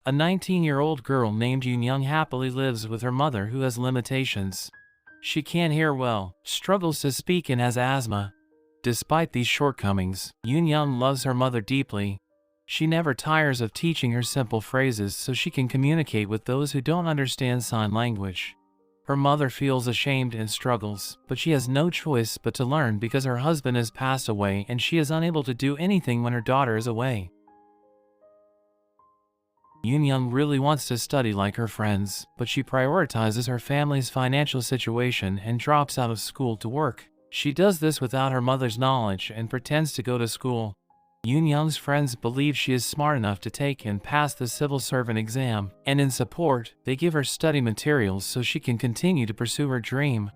A 19-year-old girl named Yoon happily lives with her mother who has limitations. She can't hear well, struggles to speak, and has asthma. Despite these shortcomings, Yoon loves her mother deeply. She never tires of teaching her simple phrases so she can communicate with those who don't understand sign language. Her mother feels ashamed and struggles, but she has no choice but to learn because her husband has passed away and she is unable to do anything when her daughter is away. Yoon really wants to study like her friends, but she prioritizes her family's financial situation and drops out of school to work. She does this without her mother's knowledge and pretends to go to school. Yoon's friends believe she is smart enough to take and pass the civil servant exam, and in support, they give her study materials so she can continue to pursue her dream.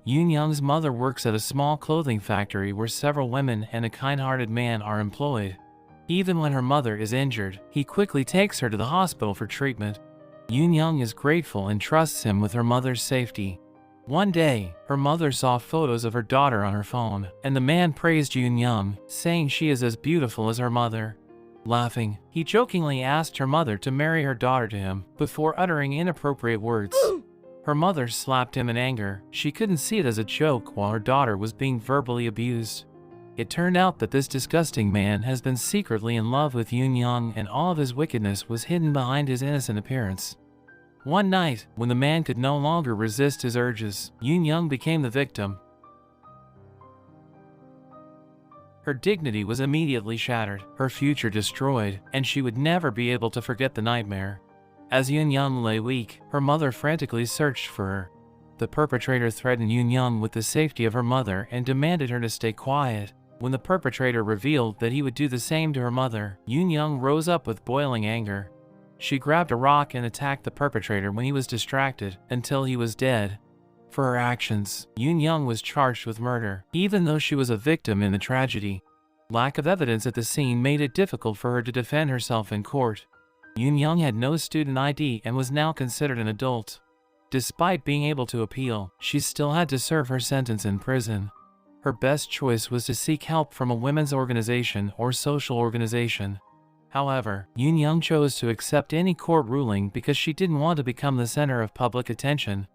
Yoon's mother works at a small clothing factory where several women and a kind-hearted man are employed. Even when her mother is injured, he quickly takes her to the hospital for treatment. Yoon is grateful and trusts him with her mother's safety. One day, her mother saw photos of her daughter on her phone, and the man praised Yoon, saying she is as beautiful as her mother. Laughing, he jokingly asked her mother to marry her daughter to him, before uttering inappropriate words. Her mother slapped him in anger. She couldn't see it as a joke while her daughter was being verbally abused. It turned out that this disgusting man has been secretly in love with Yoon, and all of his wickedness was hidden behind his innocent appearance. One night, when the man could no longer resist his urges, Yoon became the victim. Her dignity was immediately shattered, her future destroyed, and she would never be able to forget the nightmare. As Yoon lay weak, her mother frantically searched for her. The perpetrator threatened Yoon with the safety of her mother and demanded her to stay quiet. When the perpetrator revealed that he would do the same to her mother, Yoon rose up with boiling anger. She grabbed a rock and attacked the perpetrator when he was distracted, until he was dead. For her actions, Yoon was charged with murder, even though she was a victim in the tragedy. Lack of evidence at the scene made it difficult for her to defend herself in court. Yoon had no student ID and was now considered an adult. Despite being able to appeal, she still had to serve her sentence in prison. Her best choice was to seek help from a women's organization or social organization. However, Yoon chose to accept any court ruling because she didn't want to become the center of public attention.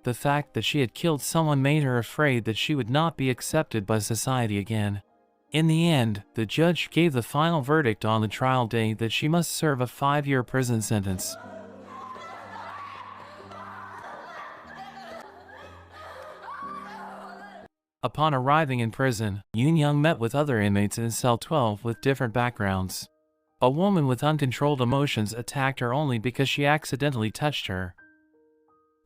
The fact that she had killed someone made her afraid that she would not be accepted by society again. In the end, the judge gave the final verdict on the trial day that she must serve a 5-year prison sentence. Upon arriving in prison, Yoon met with other inmates in cell 12 with different backgrounds. A woman with uncontrolled emotions attacked her only because she accidentally touched her.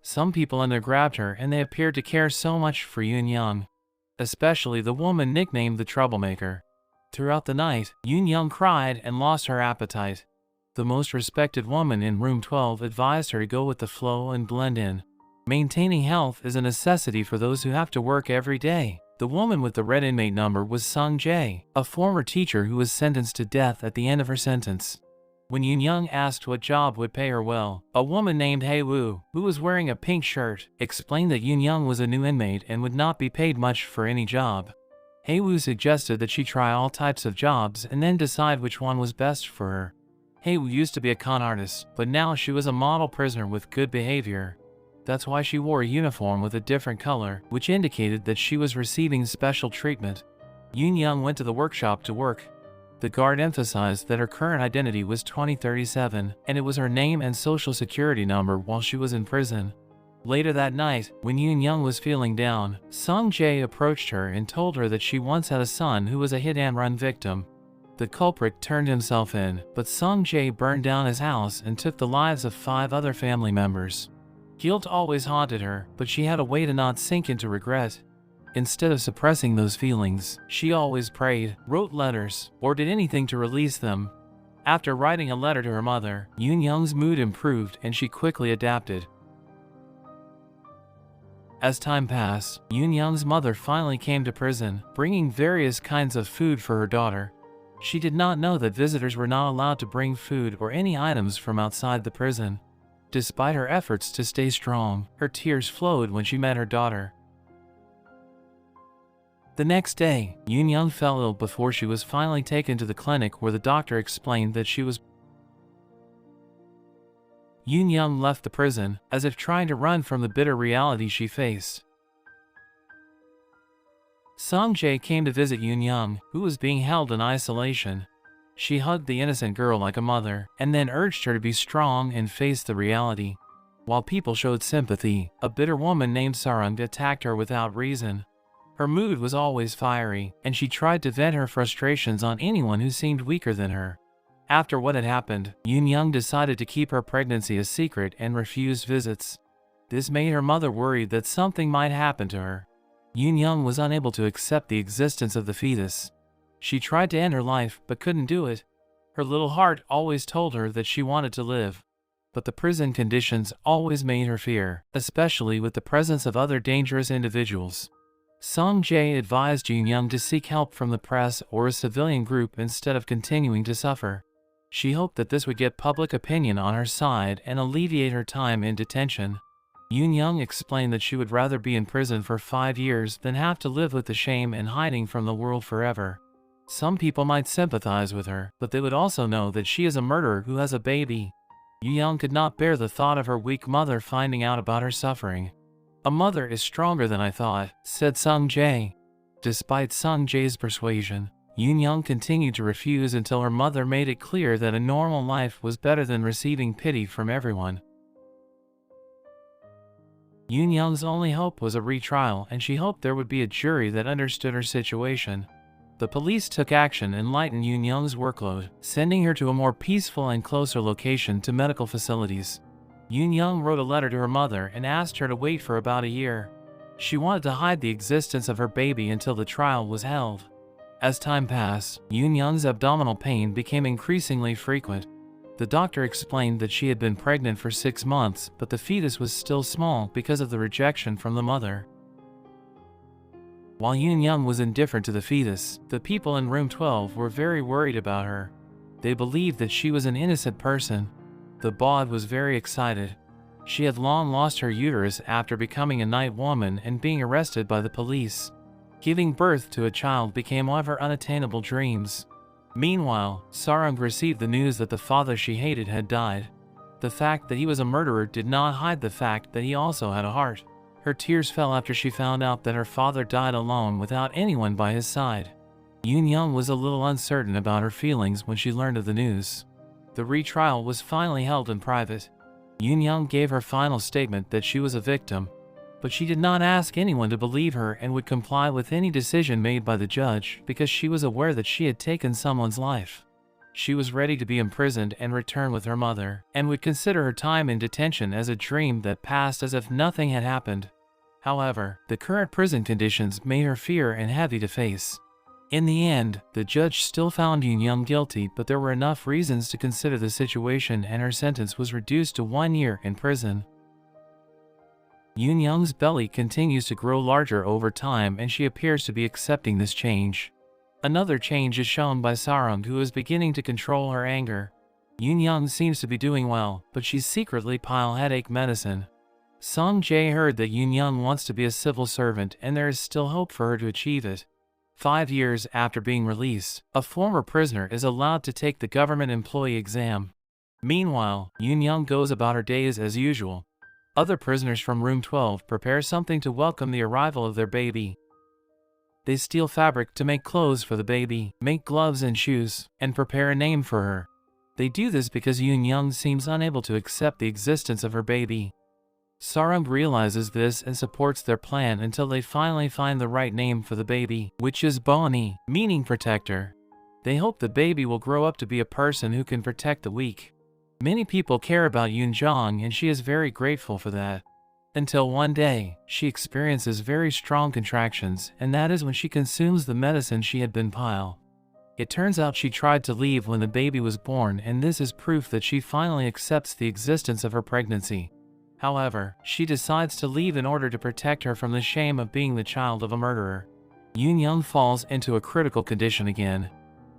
Some people in there grabbed her and they appeared to care so much for Yoon, especially the woman nicknamed the troublemaker. Throughout the night, Yoon cried and lost her appetite. The most respected woman in room 12 advised her to go with the flow and blend in. Maintaining health is a necessity for those who have to work every day. The woman with the red inmate number was Sung Jae, a former teacher who was sentenced to death at the end of her sentence. When Yoon asked what job would pay her well, a woman named Woo, who was wearing a pink shirt, explained that Yoon was a new inmate and would not be paid much for any job. Woo suggested that she try all types of jobs and then decide which one was best for her. Woo used to be a con artist, but now she was a model prisoner with good behavior. That's why she wore a uniform with a different color, which indicated that she was receiving special treatment. Yoon went to the workshop to work. The guard emphasized that her current identity was 2037, and it was her name and social security number while she was in prison. Later that night, when Yoon was feeling down, Sung Jae approached her and told her that she once had a son who was a hit-and-run victim. The culprit turned himself in, but Sung Jae burned down his house and took the lives of 5 other family members. Guilt always haunted her, but she had a way to not sink into regret. Instead of suppressing those feelings, she always prayed, wrote letters, or did anything to release them. After writing a letter to her mother, Yoon's mood improved and she quickly adapted. As time passed, Yoon's mother finally came to prison, bringing various kinds of food for her daughter. She did not know that visitors were not allowed to bring food or any items from outside the prison. Despite her efforts to stay strong, her tears flowed when she met her daughter. The next day, Yoon fell ill before she was finally taken to the clinic where the doctor explained that she was Yoon Young left the prison, as if trying to run from the bitter reality she faced. Sung Jae came to visit Yoon Young, who was being held in isolation. She hugged the innocent girl like a mother, and then urged her to be strong and face the reality. While people showed sympathy, a bitter woman named Sarung attacked her without reason. Her mood was always fiery, and she tried to vent her frustrations on anyone who seemed weaker than her. After what had happened, Yoon Young decided to keep her pregnancy a secret and refused visits. This made her mother worried that something might happen to her. Yoon Young was unable to accept the existence of the fetus. She tried to end her life, but couldn't do it. Her little heart always told her that she wanted to live. But the prison conditions always made her fear, especially with the presence of other dangerous individuals. Sung Jae advised Yoon Young to seek help from the press or a civilian group instead of continuing to suffer. She hoped that this would get public opinion on her side and alleviate her time in detention. Yoon Young explained that she would rather be in prison for 5 years than have to live with the shame and hiding from the world forever. Some people might sympathize with her, but they would also know that she is a murderer who has a baby. Yoon Young could not bear the thought of her weak mother finding out about her suffering. "A mother is stronger than I thought," said Sung Jae. Despite Sung Jae's persuasion, Yoon Young continued to refuse until her mother made it clear that a normal life was better than receiving pity from everyone. Yoon Young's only hope was a retrial, and she hoped there would be a jury that understood her situation. The police took action and lightened Yoon Young's workload, sending her to a more peaceful and closer location to medical facilities. Yoon Young wrote a letter to her mother and asked her to wait for about a year. She wanted to hide the existence of her baby until the trial was held. As time passed, Yoon Young's abdominal pain became increasingly frequent. The doctor explained that she had been pregnant for 6 months, but the fetus was still small because of the rejection from the mother. While Yoon Young was indifferent to the fetus, the people in room 12 were very worried about her. They believed that she was an innocent person. The bod was very excited. She had long lost her uterus after becoming a night woman and being arrested by the police. Giving birth to a child became one of her unattainable dreams. Meanwhile, Sarung received the news that the father she hated had died. The fact that he was a murderer did not hide the fact that he also had a heart. Her tears fell after she found out that her father died alone without anyone by his side. Yoon Young was a little uncertain about her feelings when she learned of the news. The retrial was finally held in private. Yoon Young gave her final statement that she was a victim, but she did not ask anyone to believe her and would comply with any decision made by the judge because she was aware that she had taken someone's life. She was ready to be imprisoned and return with her mother, and would consider her time in detention as a dream that passed as if nothing had happened. However, the current prison conditions made her fear and heavy to face. In the end, the judge still found Yoon Young guilty, but there were enough reasons to consider the situation and her sentence was reduced to 1 year in prison. Yoon Young's belly continues to grow larger over time and she appears to be accepting this change. Another change is shown by Sarung, who is beginning to control her anger. Yoon Young seems to be doing well, but she's secretly piling headache medicine. Sung Jae heard that Yoon Young wants to be a civil servant and there is still hope for her to achieve it. 5 years after being released, a former prisoner is allowed to take the government employee exam. Meanwhile, Yoon Young goes about her days as usual. Other prisoners from room 12 prepare something to welcome the arrival of their baby. They steal fabric to make clothes for the baby, make gloves and shoes, and prepare a name for her. They do this because Yoon Young seems unable to accept the existence of her baby. Sarung realizes this and supports their plan until they finally find the right name for the baby, which is Bonnie, meaning protector. They hope the baby will grow up to be a person who can protect the weak. Many people care about Yoon Jong and she is very grateful for that. Until one day, she experiences very strong contractions, and that is when she consumes the medicine she had been piling. It turns out she tried to leave when the baby was born, and this is proof that she finally accepts the existence of her pregnancy. However, she decides to leave in order to protect her from the shame of being the child of a murderer. Yoon Young falls into a critical condition again.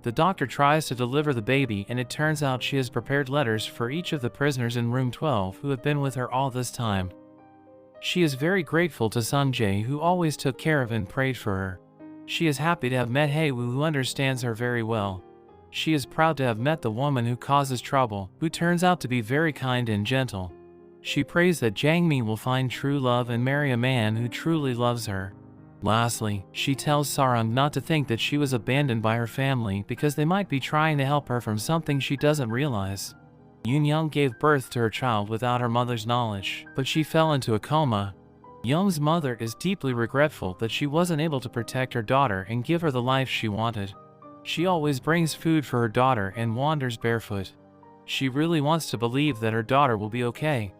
The doctor tries to deliver the baby and it turns out she has prepared letters for each of the prisoners in room 12 who have been with her all this time. She is very grateful to Sung Jae, who always took care of and prayed for her. She is happy to have met Hae-woo, who understands her very well. She is proud to have met the woman who causes trouble, who turns out to be very kind and gentle. She prays that Jang Mi will find true love and marry a man who truly loves her. Lastly, she tells Sarang not to think that she was abandoned by her family because they might be trying to help her from something she doesn't realize. Yoon Young gave birth to her child without her mother's knowledge, but she fell into a coma. Young's mother is deeply regretful that she wasn't able to protect her daughter and give her the life she wanted. She always brings food for her daughter and wanders barefoot. She really wants to believe that her daughter will be okay.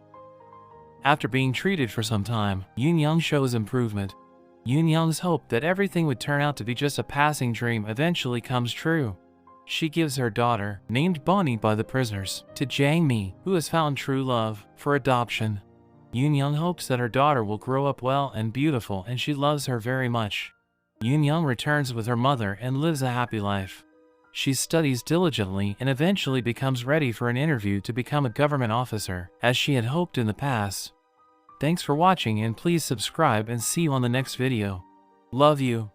After being treated for some time, Yoon Young shows improvement. Yoon Young's hope that everything would turn out to be just a passing dream eventually comes true. She gives her daughter, named Bonnie by the prisoners, to Jang Mi, who has found true love, for adoption. Yoon Young hopes that her daughter will grow up well and beautiful, and she loves her very much. Yoon Young returns with her mother and lives a happy life. She studies diligently and eventually becomes ready for an interview to become a government officer, as she had hoped in the past. Thanks for watching, and please subscribe and see you on the next video. Love you.